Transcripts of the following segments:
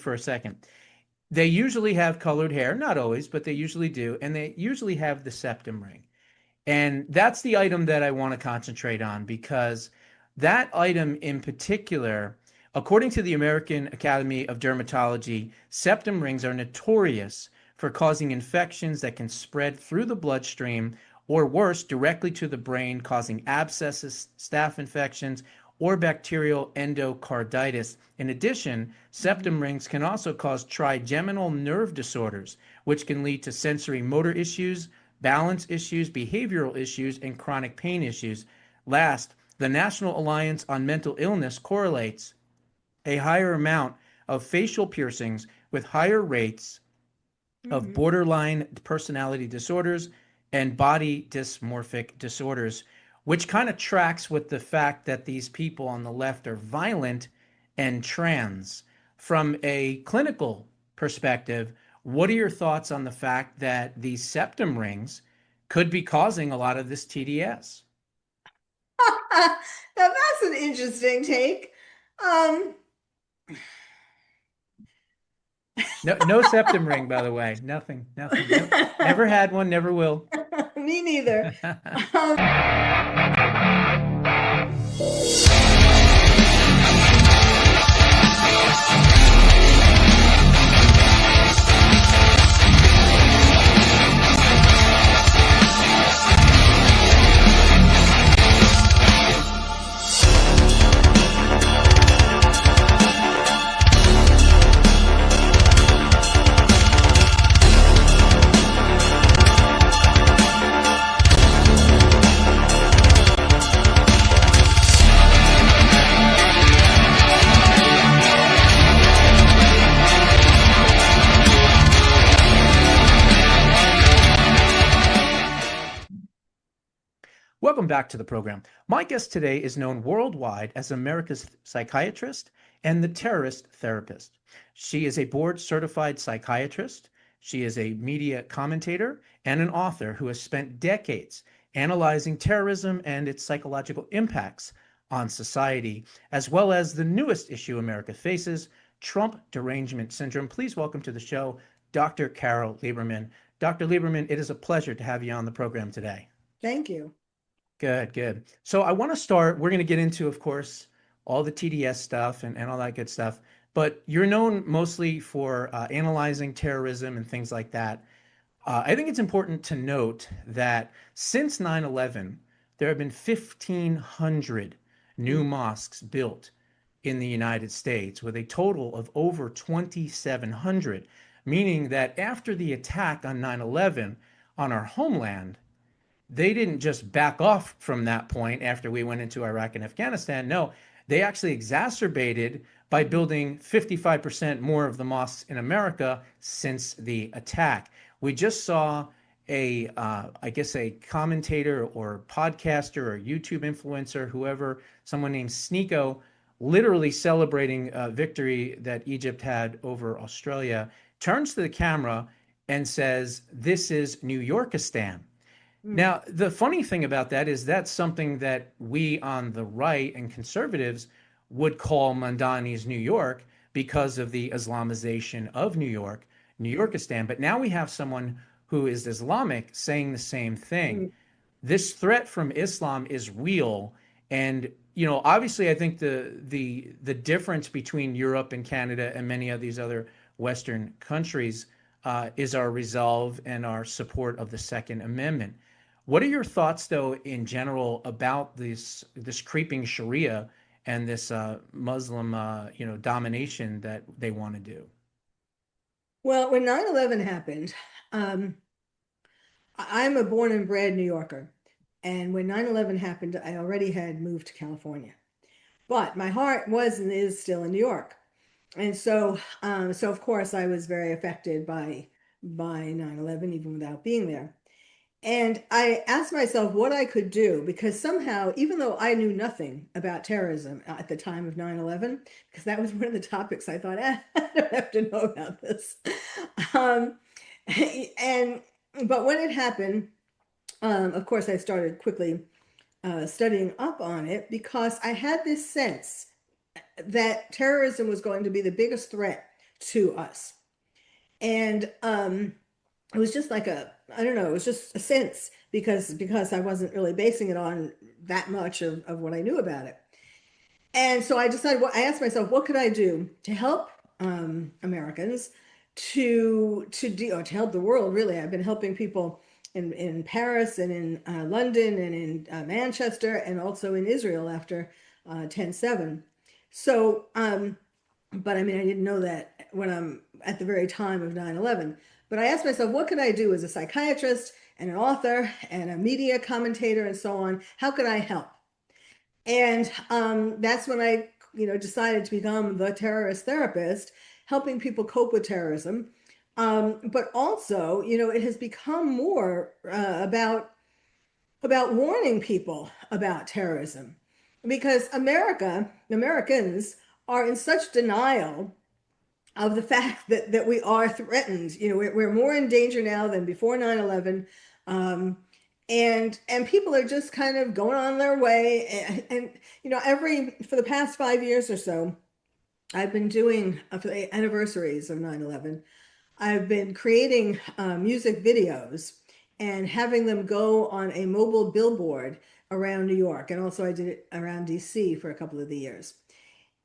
for a second. They usually have colored hair, not always, but they usually do. And they usually have the septum ring. And that's the item that I want to concentrate on because that item in particular, according to the American Academy of Dermatology, septum rings are notorious for causing infections that can spread through the bloodstream or worse, directly to the brain, causing abscesses, staph infections, or bacterial endocarditis. In addition, septum rings can also cause trigeminal nerve disorders, which can lead to sensory motor issues, balance issues, behavioral issues, and chronic pain issues. Last, the National Alliance on Mental Illness correlates a higher amount of facial piercings with higher rates of borderline personality disorders and body dysmorphic disorders, which kind of tracks with the fact that these people on the left are violent and trans. From a clinical perspective, what are your thoughts on the fact that these septum rings could be causing a lot of this TDS? Now that's an interesting take. Um, No, no septum ring, by the way. Nothing, nothing. Never had one, never will. Me neither. Um, Welcome back to the program. My guest today is known worldwide as America's psychiatrist and the terrorist therapist. She is a board certified psychiatrist. She is a media commentator and an author who has spent decades analyzing terrorism and its psychological impacts on society, as well as the newest issue America faces, Trump derangement syndrome. Please welcome to the show, Dr. Carole Lieberman. Dr. Lieberman, it is a pleasure to have you on the program today. Thank you. Good, good. So I want to start, we're going to get into, of course, all the TDS stuff and all that good stuff, but you're known mostly for analyzing terrorism and things like that. I think it's important to note that since 9/11, there have been 1,500 new mosques built in the United States with a total of over 2,700, meaning that after the attack on 9/11 on our homeland, they didn't just back off from that point after we went into Iraq and Afghanistan. No, they actually exacerbated by building 55% more of the mosques in America since the attack. We just saw I guess, a commentator or podcaster or YouTube influencer, whoever, someone named Sneeko, literally celebrating a victory that Egypt had over Australia, turns to the camera and says, "This is New Yorkistan." Now, the funny thing about that is that's something that we on the right and conservatives would call Mandani's New York because of the Islamization of New York, New Yorkistan. But now we have someone who is Islamic saying the same thing. This threat from Islam is real. And, obviously, I think the difference between Europe and Canada and many of these other Western countries is our resolve and our support of the Second Amendment. What are your thoughts, though, in general about this creeping Sharia and this Muslim, domination that they want to do? Well, when 9/11 happened, I'm a born and bred New Yorker. And when 9/11 happened, I already had moved to California. But my heart was and is still in New York. And so of course I was very affected by 9/11, even without being there. And I asked myself what I could do because somehow, even though I knew nothing about terrorism at the time of 9/11, because that was one of the topics I thought, I don't have to know about this. Um, and but when it happened, of course, I started quickly studying up on it because I had this sense that terrorism was going to be the biggest threat to us. And it was just like I don't know, it was just a sense because I wasn't really basing it on that much of what I knew about it. And so I decided, I asked myself, what could I do to help Americans or to help the world, really. I've been helping people in Paris and in London and in Manchester and also in Israel after 10/7. So, but I mean, I didn't know that when I'm at the very time of 9/11. But I asked myself, what could I do as a psychiatrist and an author and a media commentator and so on? How could I help? And that's when I, decided to become the terrorist therapist, helping people cope with terrorism. But also, it has become more about warning people about terrorism, because Americans are in such denial of the fact that we are threatened. We're more in danger now than before 9/11. Um, and people are just kind of going on their way. And every for the past 5 years or so, I've been doing for the anniversaries of 9/11, I've been creating music videos and having them go on a mobile billboard around New York. And also I did it around DC for a couple of the years.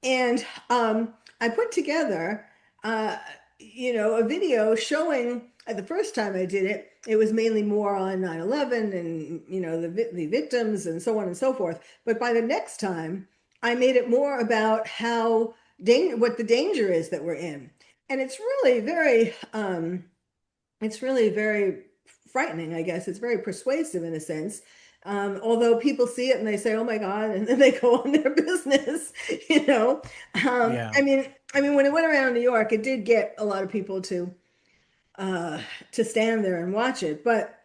And I put together, uh, a video showing the first time I did it, it was mainly more on 9/11 and, the victims and so on and so forth. But by the next time, I made it more about what the danger is that we're in. And it's really very frightening, I guess. It's very persuasive in a sense. Although people see it and they say, "Oh my God," and then they go on their business, you know. Yeah. I mean, when it went around New York, it did get a lot of people uh, to stand there and watch it. But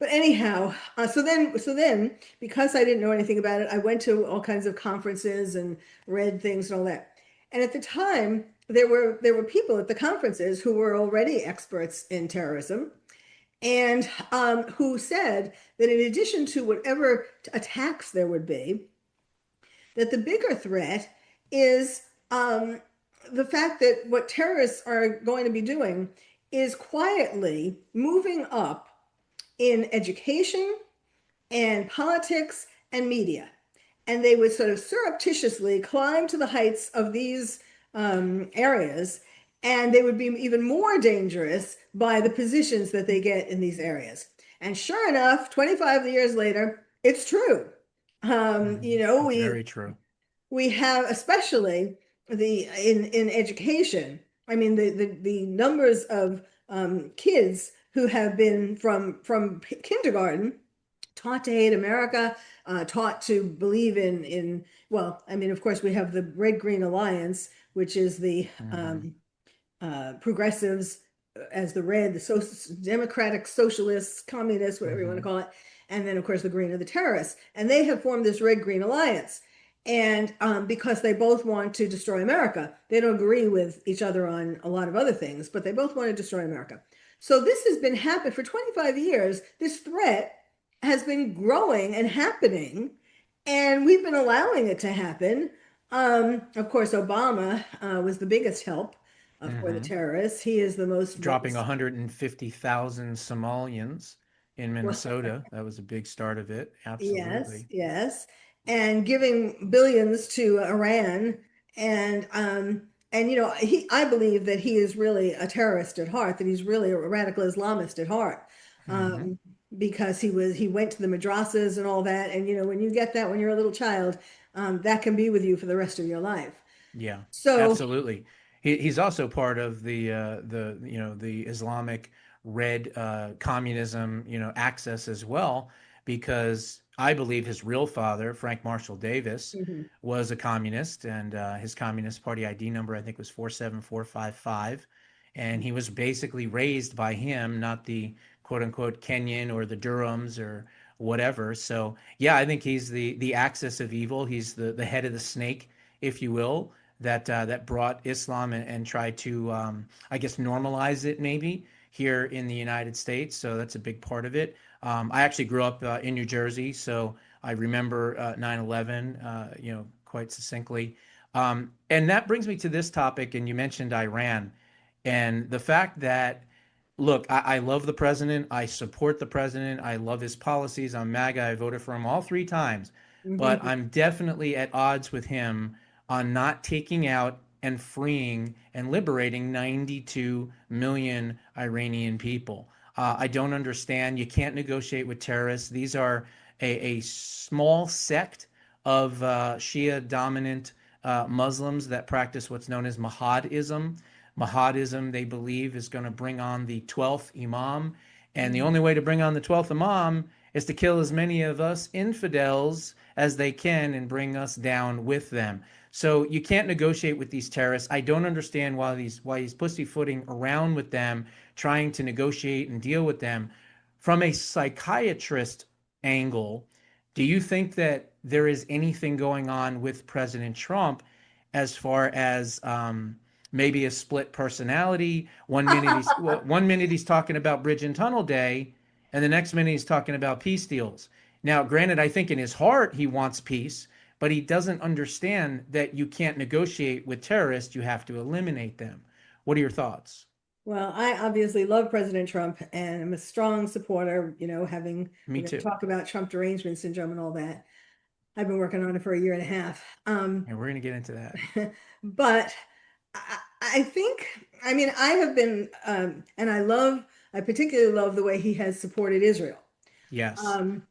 anyhow, so then, because I didn't know anything about it, I went to all kinds of conferences and read things and all that. And at the time, there were people at the conferences who were already experts in terrorism, and who said that in addition to whatever attacks there would be, that the bigger threat is the fact that what terrorists are going to be doing is quietly moving up in education and politics and media. And they would sort of surreptitiously climb to the heights of these areas, and they would be even more dangerous by the positions that they get in these areas. And sure enough, 25 years later, it's true. Mhm. It's very true. We have, especially in education. I mean, the numbers of kids who have been from kindergarten taught to hate America, taught to believe in well, I mean, of course, we have the Red Green Alliance, which is the Hmm. progressives as the red, the democratic socialists, communists, whatever you want to Hmm. call it, and then of course the green are the terrorists, and they have formed this Red Green Alliance. And because they both want to destroy America, they don't agree with each other on a lot of other things, but they both want to destroy America. So this has been happening for 25 years. This threat has been growing and happening, and we've been allowing it to happen. Of course, Obama was the biggest help for the Hmm. terrorists. He is the Dropping most 150,000 Somalians in right. Minnesota. That was a big start of it. Yes, Absolutely. yes, and giving billions to Iran, and I believe that he is really a terrorist at heart, that he's really a radical Islamist at heart, Hmm. um, because he went to the madrasas and all that, and when you get that when you're a little child, that can be with you for the rest of your life. Yeah, So, absolutely. He's also part of the Islamic Red communism access as well, because I believe his real father, Frank Marshall Davis, mhm. was a communist, and his Communist Party ID number I think was 47455, and he was basically raised by him, not the quote unquote Kenyan or the Durhams or whatever. So yeah, I think he's the axis of evil. He's the head of the snake, if you will, that brought Islam and tried to, I guess, normalize it maybe here in the United States. So that's a big part of it. I actually grew up in New Jersey, so I remember 9/11, quite succinctly. And that brings me to this topic, and you mentioned Iran and the fact that, look, I love the president. I support the president. I love his policies. I'm MAGA. I voted for him all three times. But Mhm. I'm definitely at odds with him on not taking out and freeing and liberating 92 million Iranian people. I don't understand. You can't negotiate with terrorists. These are a small sect of Shia dominant Muslims that practice what's known as Mahadism. Mahadism, they believe, is going to bring on the 12th Imam. And the Mhm. only way to bring on the 12th Imam is to kill as many of us infidels as they can and bring us down with them. So you can't negotiate with these terrorists. I don't understand why he's pussyfooting around with them, trying to negotiate and deal with them. From a psychiatrist angle, do you think that there is anything going on with President Trump as far as maybe a split personality? One minute he's talking about bridge and tunnel day, and the next minute he's talking about peace deals. Now, granted, I think in his heart he wants peace, but he doesn't understand that you can't negotiate with terrorists. You have to eliminate them. What are your thoughts? Well, I obviously love President Trump and I'm a strong supporter, having, Me we're going to too. talk about Trump derangement syndrome and all that. I've been working on it for a year and a half. And we're going to get into that. But I think, I mean, I have been, and I particularly love the way he has supported Israel. Yes. Um,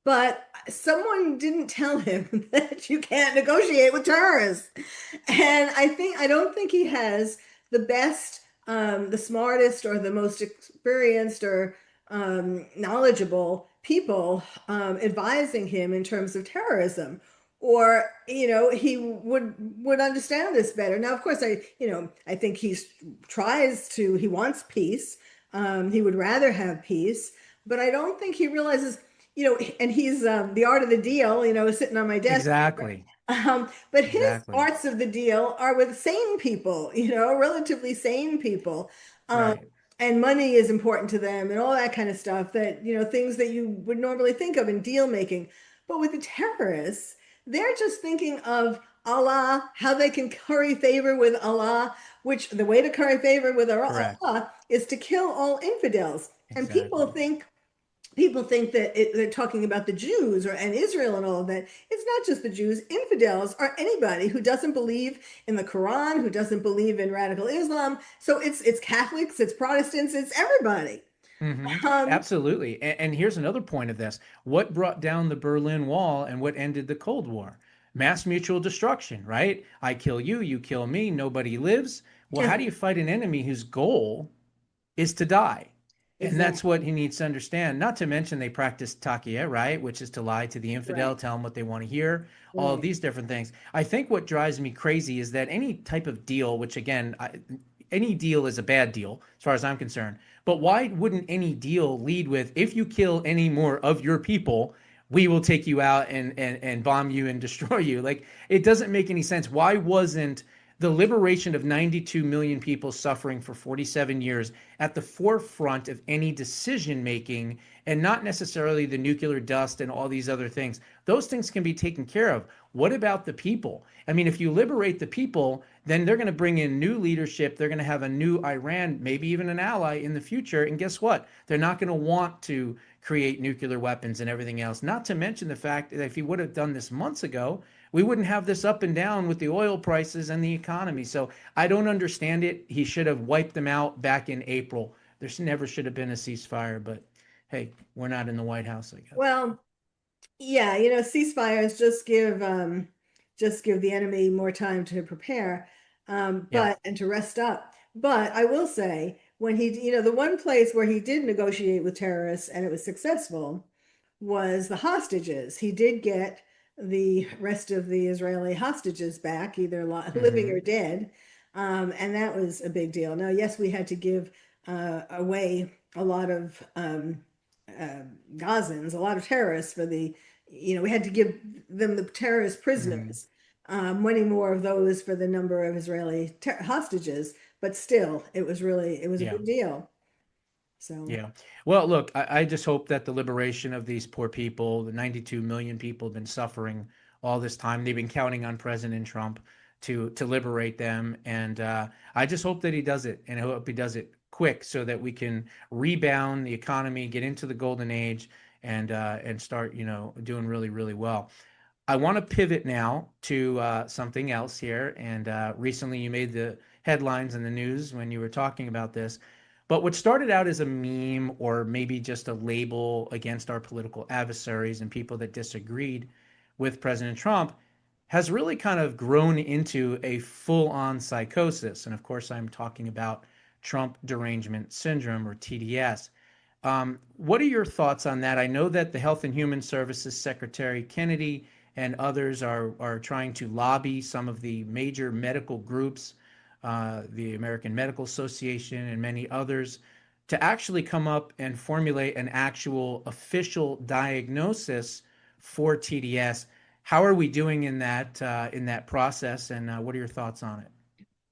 but someone didn't tell him that you can't negotiate with terrorists. And I don't think he has the best, the smartest, or the most experienced or knowledgeable people advising him in terms of terrorism. Or, he would understand this better. Now, of course, I think he wants peace. He would rather have peace, but I don't think he realizes, and he's the art of the deal, sitting on my desk here. Exactly. But his Exactly. arts of the deal are with sane people, relatively sane people. Um, Right. and money is important to them and all that kind of stuff that, things that you would normally think of in deal making. But with the terrorists, they're just thinking of Allah, how they can curry favor with Allah, which the way to curry favor with Correct. Allah is to kill all infidels. And Exactly. people think that they're talking about the Jews and Israel and all of that. It's not just the Jews. Infidels are anybody who doesn't believe in the Quran, who doesn't believe in radical Islam. So it's Catholics, it's Protestants, it's everybody. Hmm. Um, Absolutely. And here's another point of this. What brought down the Berlin Wall and what ended the Cold War? Mass mutual destruction, right? I kill you, you kill me, nobody lives. Well, how do you fight an enemy whose goal is to die? And that's exactly. what he needs to understand. Not to mention they practice takia, right? Which is to lie to the infidel, Right. tell them what they want to hear, all of Right. these different things. I think what drives me crazy is that any type of deal, which again, any deal is a bad deal as far as I'm concerned. But why wouldn't any deal lead with, if you kill any more of your people, we will take you out and bomb you and destroy you? Like, it doesn't make any sense. Why wasn't the liberation of 92 million people suffering for 47 years at the forefront of any decision making, and not necessarily the nuclear dust and all these other things? Those things can be taken care of. What about the people? I mean, if you liberate the people, then they're going to bring in new leadership. They're going to have a new Iran, maybe even an ally in the future. And guess what? They're not going to want to create nuclear weapons and everything else. Not to mention the fact that if he would have done this months ago, we wouldn't have this up and down with the oil prices and the economy. So I don't understand it. He should have wiped them out back in April. There never should have been a ceasefire, but hey, we're not in the White House, I guess. Well, yeah, ceasefires just give the enemy more time to prepare, Yeah. but and to rest up. But I will say, when the one place where he did negotiate with terrorists and it was successful was the hostages. He did get the rest of the Israeli hostages back, either living or Hmm. dead, and that was a big deal. Now, yes, we had to give away a lot of uh, Gazans, a lot of terrorists for we had to give them the terrorist Hmm. prisoners, many more of those for the number of Israeli hostages, but still, it was a Yeah. big deal. So, Yeah. Well, look, I just hope that the liberation of these poor people, the 92 million people, have been suffering all this time. They've been counting on President Trump to liberate them, and I just hope that he does it, and I hope he does it quick so that we can rebound the economy, get into the golden age, and start doing really really well. I want to pivot now to something else here. And recently you made the headlines in the news when you were talking about this. But what started out as a meme or maybe just a label against our political adversaries and people that disagreed with President Trump has really kind of grown into a full on psychosis. And of course, I'm talking about Trump derangement syndrome or TDS. What are your thoughts on that? I know that the Health and Human Services Secretary Kennedy and others are trying to lobby some of the major medical groups, the American Medical Association and many others, to actually come up and formulate an actual official diagnosis for TDS. How are we doing in that process, and what are your thoughts on it?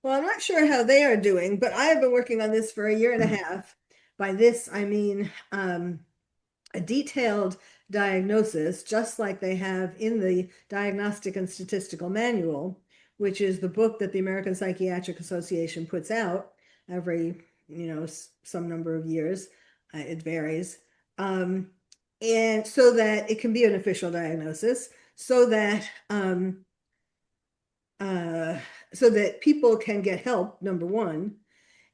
Well, I'm not sure how they are doing, but I have been working on this for a year and a half. By this, I mean a detailed diagnosis, just like they have in the Diagnostic and Statistical Manual, which is the book that the American Psychiatric Association puts out every, some number of years. It varies. Um, and so that it can be an official diagnosis, uh, so that people can get help, number one,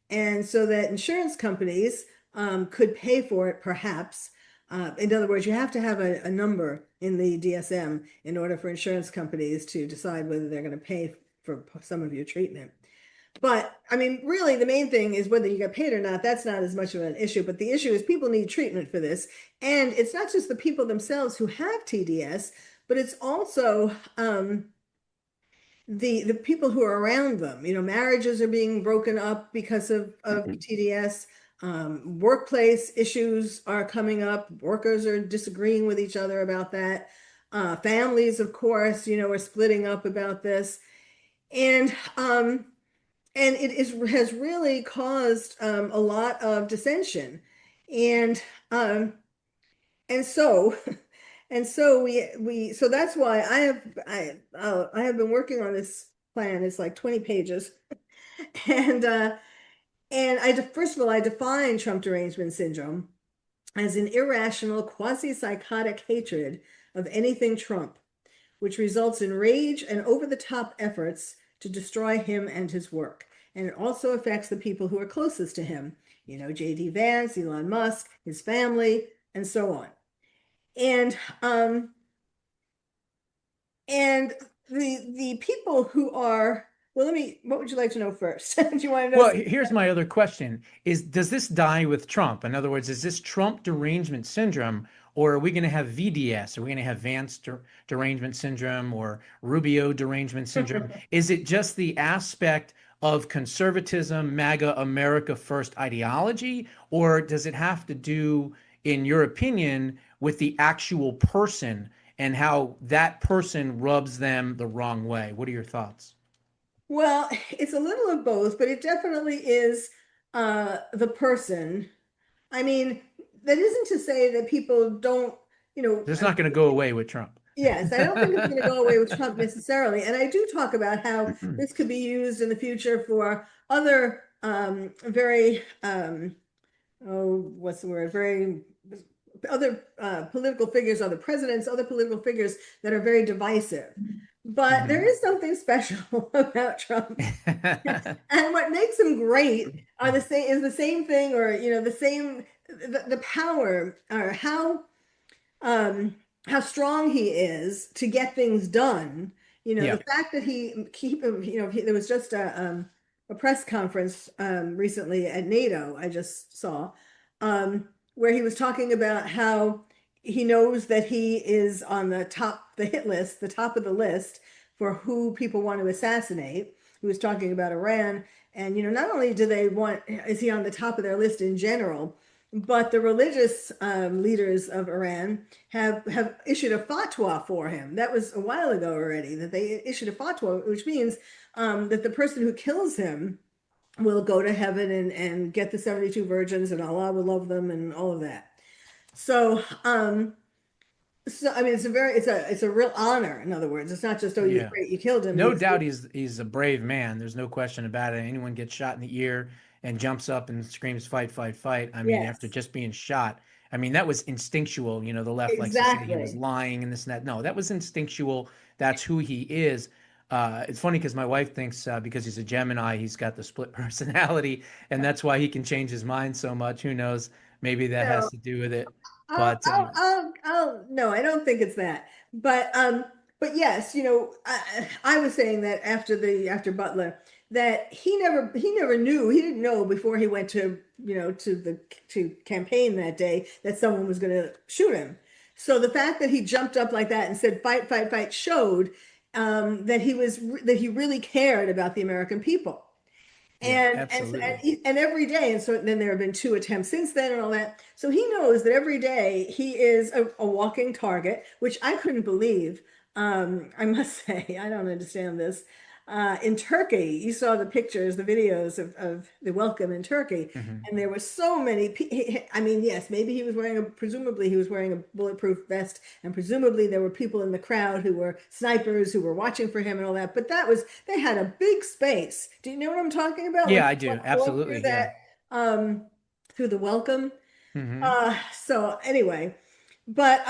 and so that insurance companies could pay for it, perhaps. In other words, you have to have a number in the DSM in order for insurance companies to decide whether they're going to pay for some of your treatment. But I mean, really, the main thing is whether you get paid or not. That's not as much of an issue. But the issue is people need treatment for this. And it's not just the people themselves who have TDS, but it's also the people who are around them. Marriages are being broken up because of TDS. Workplace issues are coming up. Workers are disagreeing with each other about that. Families, of course, are splitting up about this. And has really caused a lot of dissension. And um, and so and so we so that's why I have been working on this plan. It's like 20 pages. And first of all, I define Trump derangement syndrome as an irrational, quasi-psychotic hatred of anything Trump, which results in rage and over-the-top efforts to destroy him and his work. And it also affects the people who are closest to him, J.D. Vance, Elon Musk, his family, and so on. And and the people who are, well, what would you like to know first? Do you want to know Well, something? here's my other question is, does this die with Trump? In other words, is this Trump derangement syndrome, or are we going to have VDS? Are we going to have derangement syndrome or Rubio derangement syndrome? Is it just the aspect of conservatism, MAGA, America First ideology, or does it have to do, in your opinion, with the actual person and how that person rubs them the wrong way? What are your thoughts? Well, it's a little of both, but it definitely is the person. I mean, that isn't to say that people don't, It's not going to go away with Trump. yes, I don't think it's going to go away with Trump necessarily. And I do talk about how this could be used in the future for other very, oh, what's the word? Very other political figures, other presidents, other political figures that are very divisive. But there is something special about Trump. And what makes him great are the same is the same thing, or the same the power, or how strong he is to get things done. Yeah. The fact that there was just a press conference recently at NATO I just saw, where he was talking about how he knows that he is on the hit list, the top of the list for who people want to assassinate. He was talking about Iran, and not only is he on the top of their list in general, but the religious leaders of Iran have issued a fatwa for him. That was a while ago already, that they issued a fatwa, which means that the person who kills him will go to heaven and get the 72 virgins, and Allah will love them and all of that. So, So I mean, it's a real honor. In other words, it's not just, oh, you Yeah. great, you killed him. No It's doubt he's a brave man. There's no question about it. Anyone gets shot in the ear and jumps up and screams fight, fight, fight. I mean, after yes, just being shot, I mean, that was instinctual. You know, the left likes to say he was exactly. lying and this and that. No, that was instinctual. That's who he is. It's funny because my wife thinks because he's a Gemini, he's got the split personality, and that's why he can change his mind so much. Who knows? Maybe that No, has to do with it. But no, I don't think it's that. But yes, I was saying that after Butler, that he never knew, he didn't know before he went to, to campaign that day that someone was going to shoot him. So the fact that he jumped up like that and said, fight, fight, fight, showed that he really cared about the American people. yeah, And absolutely. and every day, and so then there have been two attempts since then and all that. So he knows that every day he is a walking target, which I couldn't believe. I must say, I don't understand this. In Turkey, you saw the pictures, the videos of the welcome in Turkey, Mhm. and there were so many. I mean, yes, maybe presumably he was wearing a bulletproof vest, and presumably there were people in the crowd who were snipers who were watching for him and all that. But they had a big space. Do you know what I'm talking about when Yeah, he I do. was going through Absolutely. Yeah. um, through the welcome? Hmm. So anyway, but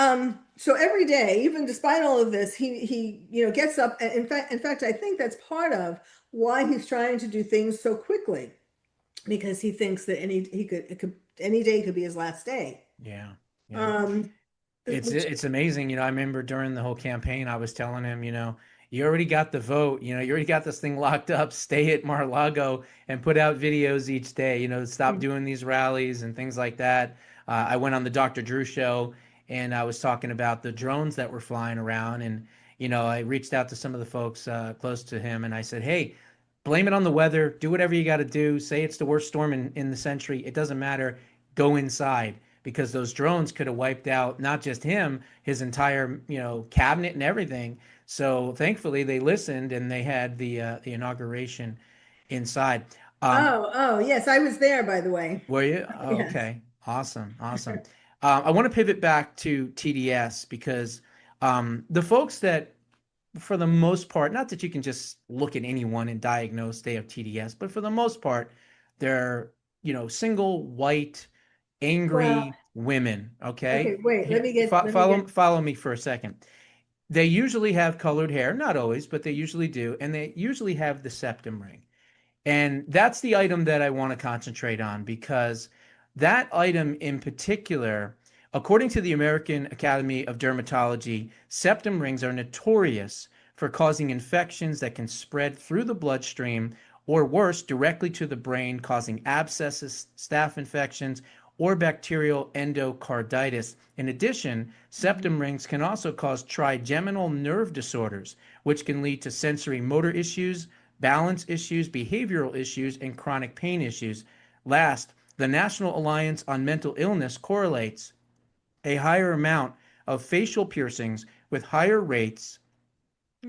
so every day, even despite all of this, he gets up. And in fact, I think that's part of why he's trying to do things so quickly, because he thinks that any day could be his last day. Yeah. Yeah. Um, which It's amazing. I remember during the whole campaign, I was telling him, you already got the vote. You already got this thing locked up. Stay at Mar-a-Lago and put out videos each day. Stop doing these rallies and things like that. I went on the Dr. Drew show and I was talking about the drones that were flying around. And, I reached out to some of the folks close to him and I said, hey, blame it on the weather. Do whatever you got to do. Say it's the worst storm in the century. It doesn't matter. Go inside because those drones could have wiped out not just him, his entire, cabinet and everything. So thankfully they listened and they had the inauguration inside. Um, oh yes, I was there, by the way. were you? Oh, Yes. okay. Awesome. Awesome. I want to pivot back to TDS because the folks that, for the most part, not that you can just look at anyone and diagnose they have TDS, but for the most part, they're, single, white, Well, angry women. okay, Okay. wait. Here, Let me get. follow me for a second. They usually have colored hair, not always, but they usually do. And they usually have the septum ring. And that's the item that I want to concentrate on because that item in particular, according to the American Academy of Dermatology, septum rings are notorious for causing infections that can spread through the bloodstream or worse, directly to the brain, causing abscesses, staph infections, or bacterial endocarditis. In addition, septum rings can also cause trigeminal nerve disorders, which can lead to sensory motor issues, balance issues, behavioral issues, and chronic pain issues. Last, the National Alliance on Mental Illness correlates a higher amount of facial piercings with higher rates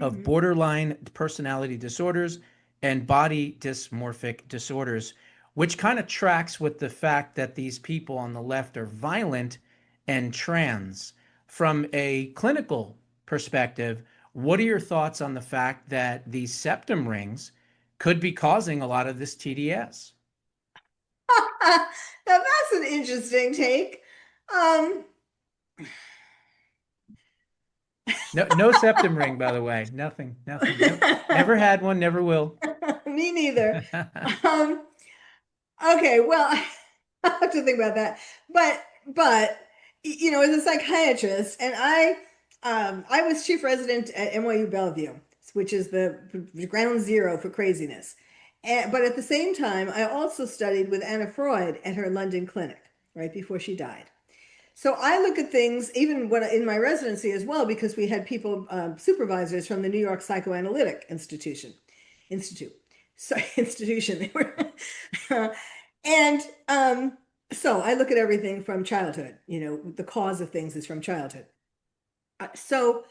of Mhm. borderline personality disorders and body dysmorphic disorders, which kind of tracks with the fact that these people on the left are violent and trans. From a clinical perspective, what are your thoughts on the fact that these septum rings could be causing a lot of this TDS? Now that's an interesting take. Um, No, no septum ring, by the way. Nothing, nothing. Never, never had one, never will. Me neither. Um, okay, well, I have to think about that. But as a psychiatrist, and I was chief resident at NYU Bellevue, which is the ground zero for craziness. But at the same time, I also studied with Anna Freud at her London clinic right before she died. So I look at things even when in my residency as well, because we had people, supervisors from the New York Psychoanalytic Institute, so institution. They were, and so I look at everything from childhood. The cause of things is from childhood. So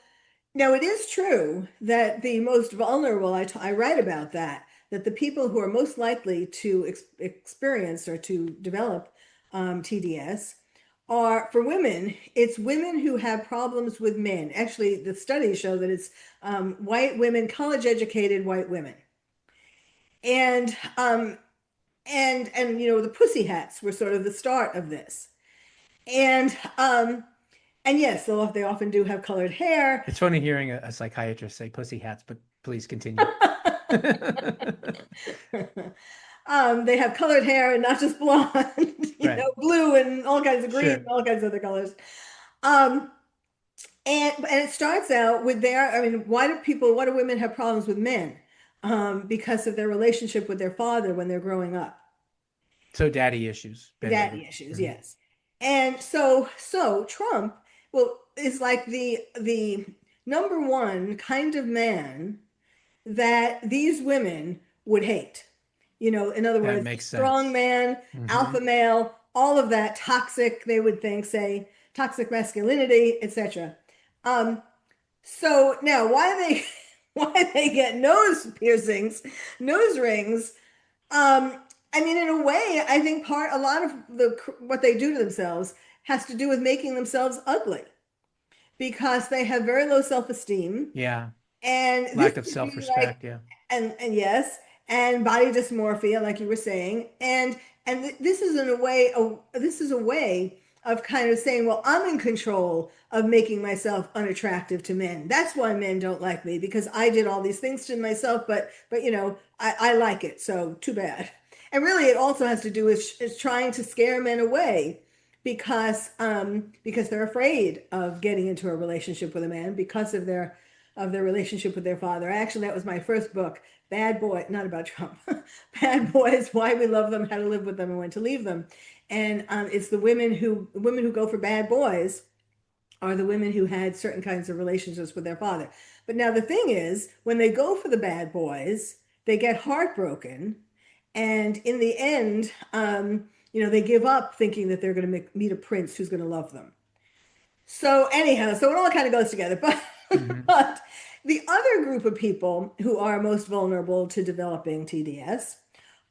now it is true that the most vulnerable, I write about that the people who are most likely to experience or to develop TDS are for women, it's women who have problems with men. Actually, the studies show that it's white women, college educated white women. And and the pussy hats were sort of the start of this. And and yes, they often do have colored hair. It's funny hearing a psychiatrist say pussy hats, but please continue. They have colored hair and not just blonde, Right. blue and all kinds of green and Sure. all kinds of other colors. Um, and it starts out with I mean, why do women have problems with men? Because of their relationship with their father when they're growing up. So daddy issues bend over. Daddy issues, Mhm. yes. And so Trump, well, is like the number one kind of man that these women would hate. In other That words, makes strong sense. man, Hmm. alpha male, all of that toxic, they would think, say, toxic masculinity, etc. Um, so now why they why they get nose piercings, nose rings, I mean, in a way, I think a lot of what they do to themselves has to do with making themselves ugly because they have very low self-esteem. Yeah. And this Lack of could be like, self-respect. Yeah. and yes, and body dysmorphia, like you were saying, and this is in a way, this is a way of kind of saying, well, I'm in control of making myself unattractive to men. That's why men don't like me because I did all these things to myself, but I like it, so too bad. And really, it also has to do with is trying to scare men away because they're afraid of getting into a relationship with a man because of their relationship with their father. Actually, that was my first book, Bad Boy, not about Trump, Bad Boys, Why We Love Them, How to Live with Them, and When to Leave Them. And it's the women who go for bad boys are the women who had certain kinds of relationships with their father. But now the thing is, when they go for the bad boys, they get heartbroken, and in the end, they give up thinking that they're going to meet a prince who's going to love them. So anyhow, so it all kind of goes together. But Hmm. but the other group of people who are most vulnerable to developing TDS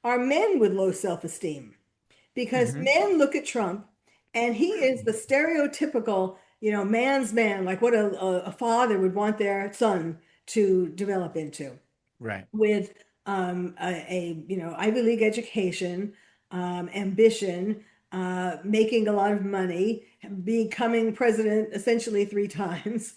are men with low self-esteem because Hmm. men look at Trump and he is the stereotypical, man's man, like what a father would want their son to develop into Right. with Ivy League education, ambition, making a lot of money, becoming president essentially three times,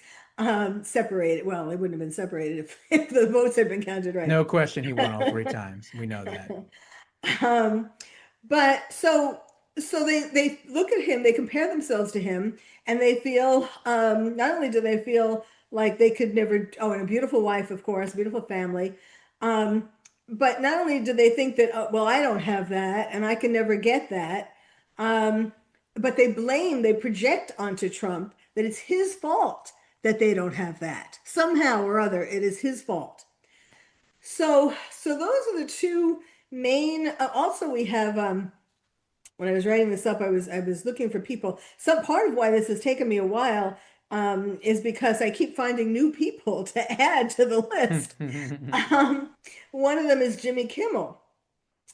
separated. Well, it wouldn't have been separated if the votes had been counted right. No question he won all three times. We know that. um, but they look at him, they compare themselves to him, and they feel not only do they feel like they could never, oh, and a beautiful wife, of course, beautiful family, um, but not only do they think that, oh, well, I don't have that and I can never get that, um, but they project onto Trump that it's his fault that they don't have that. Somehow or other, it is his fault. So those are the two main. Also, we have when I was writing this up, I was looking for people. Some part of why this has taken me a while is because I keep finding new people to add to the list. Um, One of them is Jimmy Kimmel,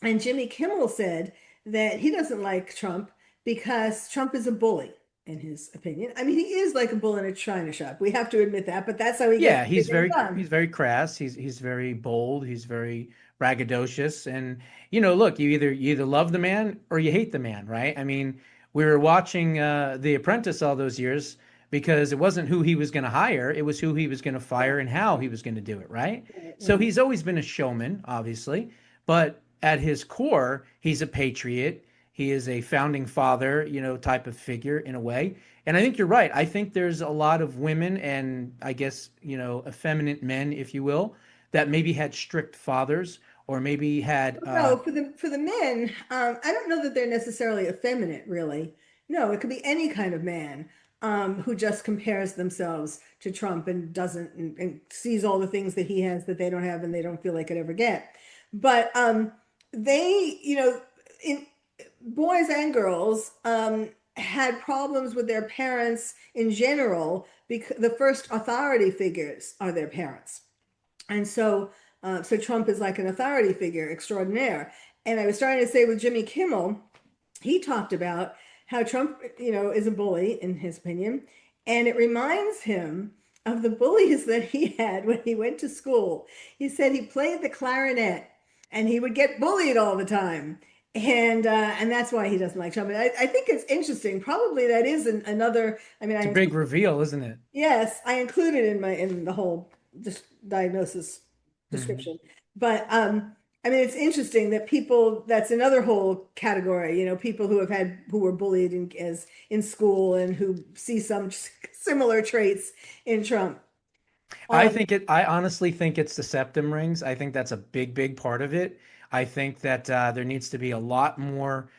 and Jimmy Kimmel said that he doesn't like Trump because Trump is a bully, in his opinion. I mean, he is like a bull in a china shop. We have to admit that, but that's how he gets Yeah, everything done. he's very crass. He's very bold. He's very braggadocious. And look, you either love the man or you hate the man, right? I mean, we were watching The Apprentice all those years because it wasn't who he was going to hire, it was who he was going to fire and how he was going to do it, right? Right, So right. he's always been a showman, obviously, but at his core, he's a patriot. He is a founding father, type of figure in a way. And I think you're right. I think there's a lot of women and I guess, effeminate men, if you will, that maybe had strict fathers or maybe had, No, for the men, I don't know that they're necessarily effeminate, really. No, it could be any kind of man who just compares themselves to Trump and doesn't and sees all the things that he has that they don't have and they don't feel they could ever get. But they, in boys and girls, had problems with their parents in general because the first authority figures are their parents. And so Trump is like an authority figure extraordinaire. And I was starting to say with Jimmy Kimmel, he talked about how Trump, is a bully in his opinion, and it reminds him of the bullies that he had when he went to school. He said he played the clarinet and he would get bullied all the time. And that's why he doesn't like Trump. And I think it's interesting. Probably that is another. I mean, It's a big reveal, isn't it? yes, I included in the whole diagnosis Mhm. description. But I mean, it's interesting that people, that's another whole category, people who were bullied in school and who see some similar traits in Trump. Um, I honestly think it's the septum rings. I think that's a big, big part of it. I think that there needs to be a lot more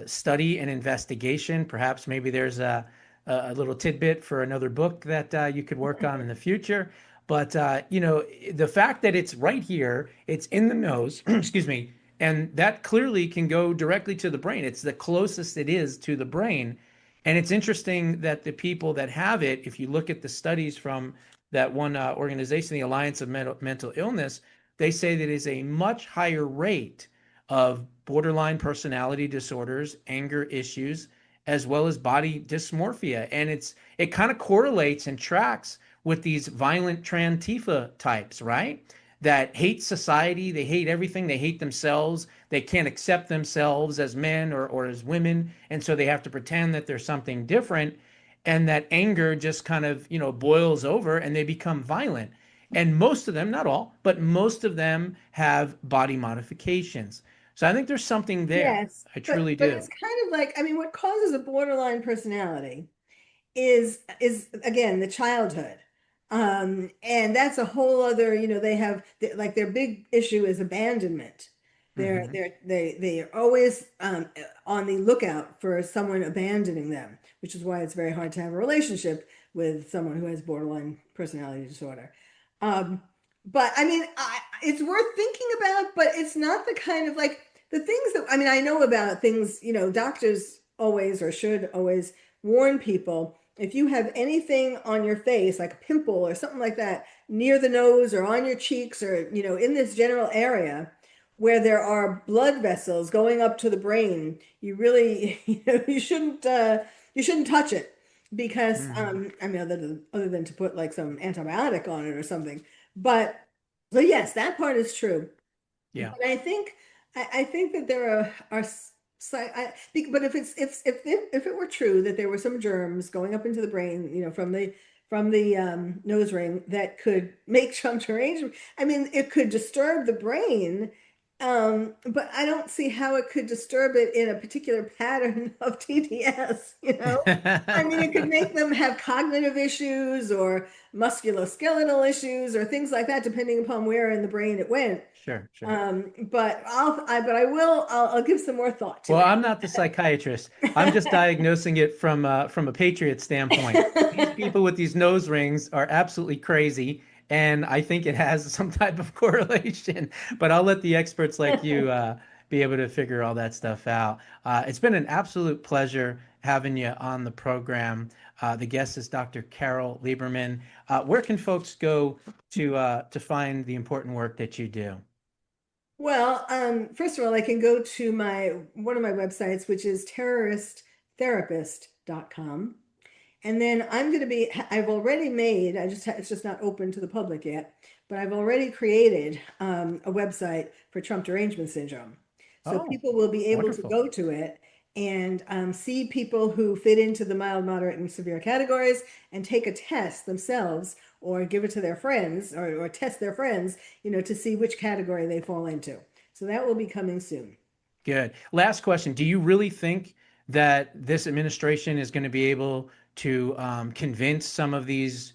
study and investigation. Perhaps maybe there's a little tidbit for another book that you could work on in the future. But the fact that it's right here, it's in the nose, excuse me, and that clearly can go directly to the brain. It's the closest it is to the brain. And it's interesting that the people that have it, if you look at the studies from that one organization, the Alliance of Mental Illness, they say that is a much higher rate of borderline personality disorders, anger issues, as well as body dysmorphia. And it kind of correlates and tracks with these violent Trantifa types, right? That hate society, they hate everything, they hate themselves, they can't accept themselves as men or as women, and so they have to pretend that there's something different, and that anger just kind of boils over and they become violent. And most of them, not all, but most of them have body modifications. So I think there's something there. yes, I but truly but do. it's kind of like, I mean, what causes a borderline personality is again the childhood. And that's a whole other, they have like their big issue is abandonment. Hmm. They are always on the lookout for someone abandoning them, which is why it's very hard to have a relationship with someone who has borderline personality disorder. Um, but I mean, it's worth thinking about, but it's not the kind of like the things that, I mean, I know about things, doctors always or should always warn people if you have anything on your face, like a pimple or something like that, near the nose or on your cheeks or, in this general area where there are blood vessels going up to the brain, you really, you shouldn't touch it because, Hmm. I mean, other than to put like some antibiotic on it or something. But, so yes, that part is true. Yeah. But I think that there are but if it were true that there were some germs going up into the brain, from the nose ring that could make Trump deranged, I mean, it could disturb the brain, but I don't see how it could disturb it in a particular pattern of TDS, I mean, it could make them have cognitive issues or musculoskeletal issues or things like that, depending upon where in the brain it went. Sure, sure. I'll give some more thought to Well, I'm not the psychiatrist. I'm just it. diagnosing it from a patriot standpoint. These people with these nose rings are absolutely crazy, and I think it has some type of correlation. But I'll let the experts like you be able to figure all that stuff out. It's been an absolute pleasure having you on the program. The guest is Dr. Carole Lieberman. Where can folks go to find the important work that you do? Well, first of all, I can go to my one of my websites, which is terroristtherapist.com. And then I've already made, it's just not open to the public yet, but I've already created a website for Trump derangement syndrome. So Oh, people will be able to wonderful. go to it and see people who fit into the mild, moderate, and severe categories and take a test themselves or give it to their friends or test their friends, to see which category they fall into. So that will be coming soon. Good. Last question. Do you really think that this administration is going to be able to convince some of these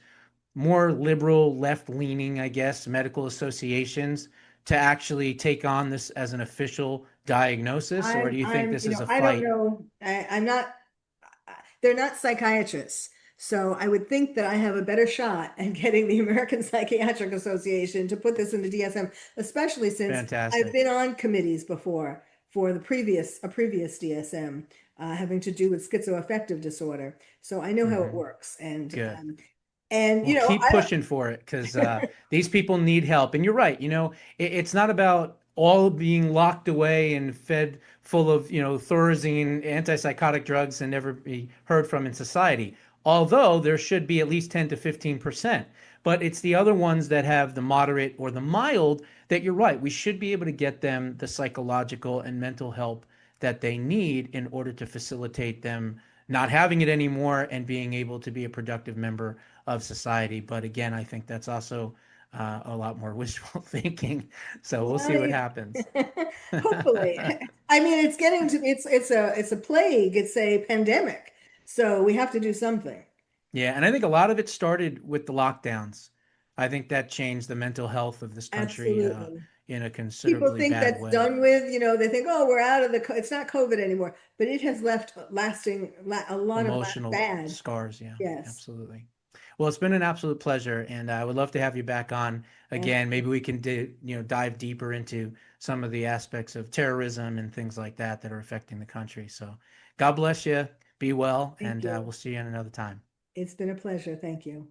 more liberal, left-leaning, I guess, medical associations to actually take on this as an official diagnosis, or do you think this is a I don't fight? know. I'm not, they're not psychiatrists. So I would think that I have a better shot at getting the American Psychiatric Association to put this into DSM, especially since I've Fantastic. been on committees before for a previous DSM having to do with schizoaffective disorder. So I know how it Hmm. works. Good. And Well, keep I don't, pushing for it because these people need help. And you're right. It's not about all being locked away and fed full of, Thorazine antipsychotic drugs and never be heard from in society. Although there should be at least 10 to 15%. But it's the other ones that have the moderate or the mild that you're right. We should be able to get them the psychological and mental help that they need in order to facilitate them not having it anymore and being able to be a productive member of society. But again, I think that's also a lot more wishful thinking. So we'll see Well, what happens. hopefully. I mean, it's getting to it's a plague, it's a pandemic. So we have to do something. Yeah, and I think a lot of it started with the lockdowns. I think that changed the mental health of this country Absolutely. in a People considerably think bad that's way. done with, they think, oh, we're out of it's not COVID anymore, but it has left a lot of Emotional bad. scars, yeah, Yes. absolutely. Well, it's been an absolute pleasure, and I would love to have you back on again. Maybe we can dive deeper into some of the aspects of terrorism and things like that are affecting the country. So, God bless you. Be well, Thank and you. we'll see you in another time. It's been a pleasure. Thank you.